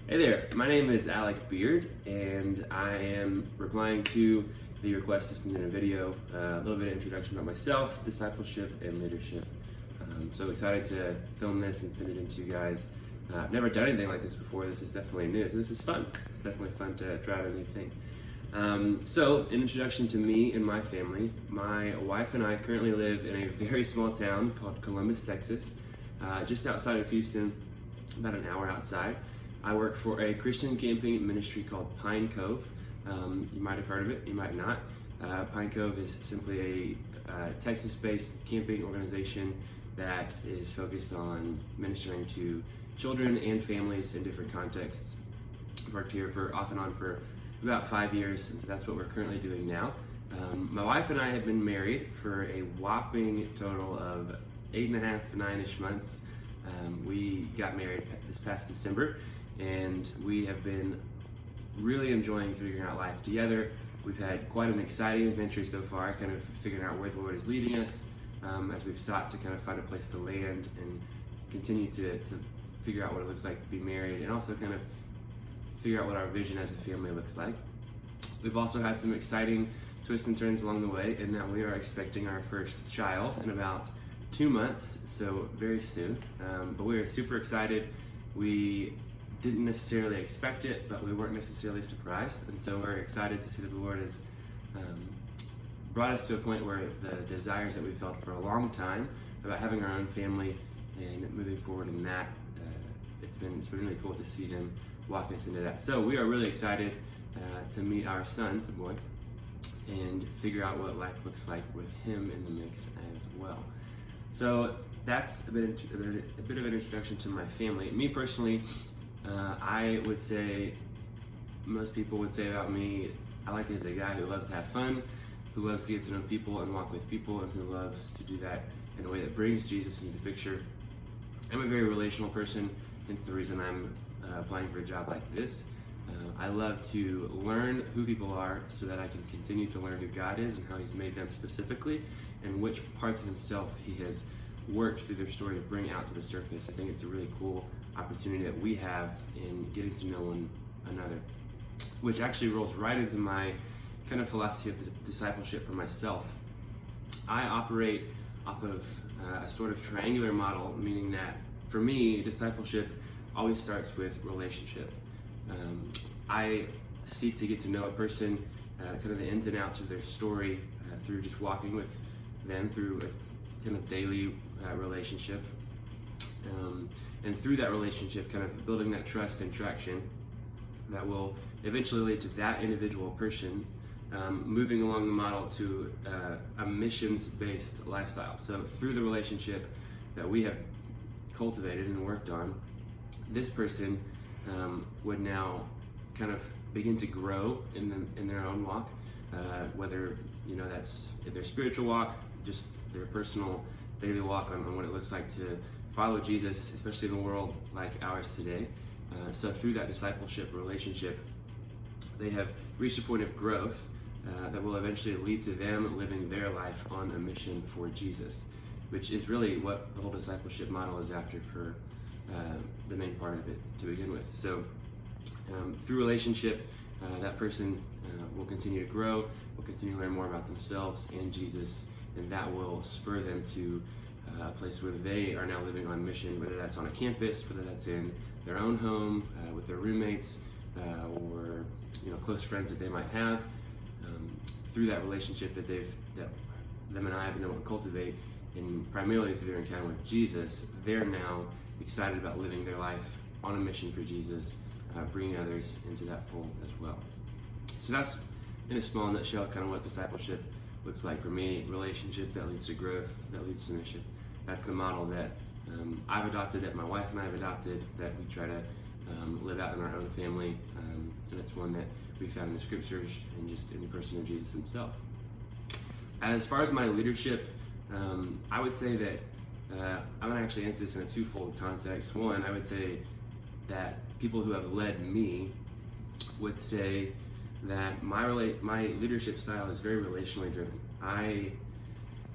Hey there, my name is Alec Beard, and I am replying to the request to send in a video, a little bit of introduction about myself, discipleship, and leadership. So excited to film this and send it in to you guys. I've never done anything like this before. This is definitely new, so this is fun. It's definitely fun to try out a new thing. So, an introduction to me and my family. My wife and I currently live in a very small town called Columbus, Texas, just outside of Houston, about an hour outside. I work for a Christian camping ministry called Pine Cove. You might have heard of it, you might not. Pine Cove is simply a Texas-based camping organization that is focused on ministering to children and families in different contexts. I've worked here off and on for about 5 years, so that's what we're currently doing now. My wife and I have been married for a whopping total of 8.5, 9-ish months. We got married this past December, and we have been really enjoying figuring out life together. We've had quite an exciting adventure so far, kind of figuring out where the Lord is leading us as we've sought to kind of find a place to land and continue to figure out what it looks like to be married, and also kind of figure out what our vision as a family looks like. We've also had some exciting twists and turns along the way in that we are expecting our first child in about 2 months, so very soon. But we are super excited. We didn't necessarily expect it, but we weren't necessarily surprised, and so we're excited to see that the Lord has brought us to a point where the desires that we felt for a long time about having our own family and moving forward in that, it's been really cool to see Him walk us into that. So we are really excited to meet our son, it's a boy, and figure out what life looks like with him in the mix as well. So that's a bit of an introduction to my family. Me personally, I would say, most people would say about me, I like as a guy who loves to have fun, who loves to get to know people and walk with people, and who loves to do that in a way that brings Jesus into the picture. I'm a very relational person, hence the reason I'm applying for a job like this. I love to learn who people are so that I can continue to learn who God is and how He's made them specifically, and which parts of Himself He has worked through their story to bring out to the surface. I think it's a really cool opportunity that we have in getting to know one another, which actually rolls right into my kind of philosophy of discipleship for myself. I operate off of a sort of triangular model, meaning that for me, discipleship always starts with relationship. I seek to get to know a person, kind of the ins and outs of their story, through just walking with them through a kind of daily relationship. And through that relationship, kind of building that trust and traction that will eventually lead to that individual person moving along the model to a missions-based lifestyle. So through the relationship that we have cultivated and worked on, this person would now kind of begin to grow in their own walk, whether that's their spiritual walk, just their personal daily walk on what it looks like to follow Jesus, especially in a world like ours today. So through that discipleship relationship, they have reached a point of growth that will eventually lead to them living their life on a mission for Jesus, which is really what the whole discipleship model is after for the main part of it to begin with. So through relationship, that person will continue to grow, will continue to learn more about themselves and Jesus, and that will spur them to a place where they are now living on mission, whether that's on a campus, whether that's in their own home, with their roommates, or close friends that they might have. Through that relationship that them and I have been able to cultivate, and primarily through their encounter with Jesus, they're now excited about living their life on a mission for Jesus, bringing others into that fold as well. So that's, in a small nutshell, kind of what discipleship looks like for me. Relationship that leads to growth, that leads to mission. That's the model that I've adopted, that my wife and I have adopted, that we try to live out in our own family, and it's one that we found in the scriptures and just in the person of Jesus Himself. As far as my leadership, I would say that I'm going to actually answer this in a twofold context. One, I would say that people who have led me would say that my leadership style is very relationally driven.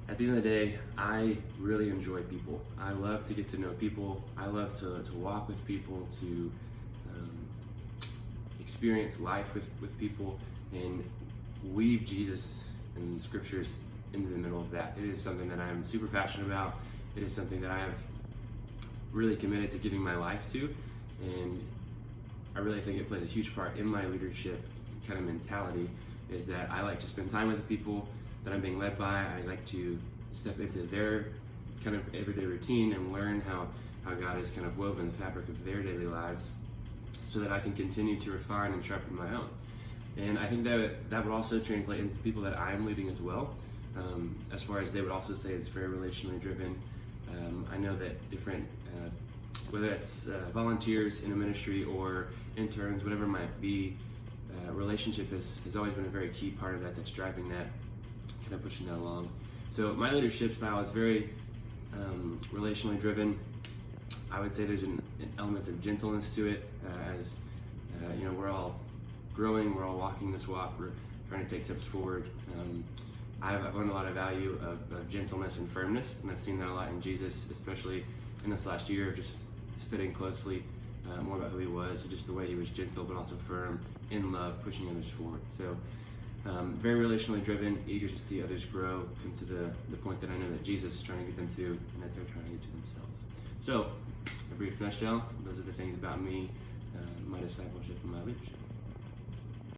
At the end of the day, I really enjoy people. I love to get to know people. I love to walk with people, to experience life with people and weave Jesus and the scriptures into the middle of that. It is something that I'm super passionate about. It is something that I have really committed to giving my life to, and I really think it plays a huge part in my leadership kind of mentality, is that I like to spend time with the people that I'm being led by. I like to step into their kind of everyday routine and learn how God has kind of woven the fabric of their daily lives so that I can continue to refine and sharpen my own. And I think that would also translate into the people that I'm leading as well, as far as they would also say it's very relationally driven. I know that different, whether it's volunteers in a ministry or interns, whatever it might be, relationship has always been a very key part of that, that's driving that, kind of pushing that along. So my leadership style is very relationally driven. I would say there's an element of gentleness to it, as we're all growing, we're all walking this walk, we're trying to take steps forward. I've learned a lot of value of gentleness and firmness, and I've seen that a lot in Jesus, especially in this last year of just studying closely more about who he was, just the way he was gentle but also firm in love, pushing others forward. So very relationally driven, eager to see others grow, come to the point that I know that Jesus is trying to get them to, and that they're trying to get to themselves. So, a brief nutshell, those are the things about me, my discipleship, and my leadership.